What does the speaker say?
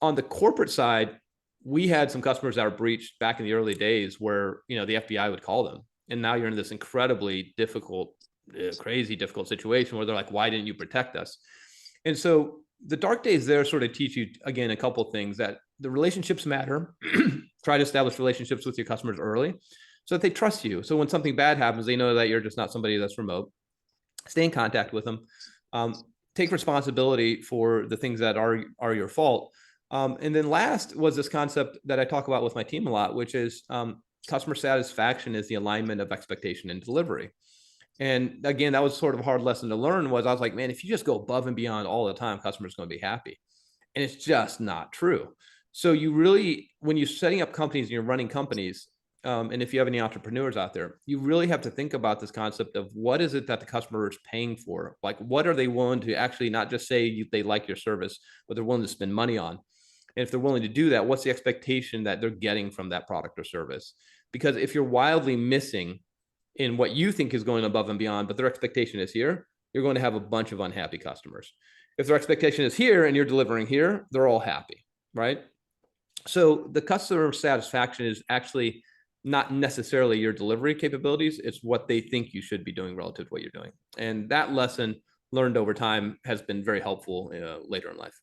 On the corporate side, we had some customers that were breached back in the early days where, the FBI would call them. And now you're in this incredibly difficult, crazy difficult situation where they're like, why didn't you protect us? And so the dark days there sort of teach you, again, a couple of things: that the relationships matter. Try to establish relationships with your customers early so that they trust you. So when something bad happens, they know that you're just not somebody that's remote. Stay in contact with them. Take responsibility for the things that are your fault. And then last was this concept that I talk about with my team a lot, which is customer satisfaction is the alignment of expectation and delivery. And again, that was sort of a hard lesson to learn. I was like, man, if you just go above and beyond all the time, customers are going to be happy. And it's just not true. So you really, when you're setting up companies and you're running companies, and if you have any entrepreneurs out there, you really have to think about this concept of what is it that the customer is paying for? Like, what are they willing to actually not just say they like your service, but they're willing to spend money on? And if they're willing to do that, what's the expectation that they're getting from that product or service? Because if you're wildly missing in what you think is going above and beyond, but their expectation is here, you're going to have a bunch of unhappy customers. If their expectation is here and you're delivering here, they're all happy, right? So the customer satisfaction is actually not necessarily your delivery capabilities. It's what they think you should be doing relative to what you're doing. And that lesson learned over time has been very helpful later in life.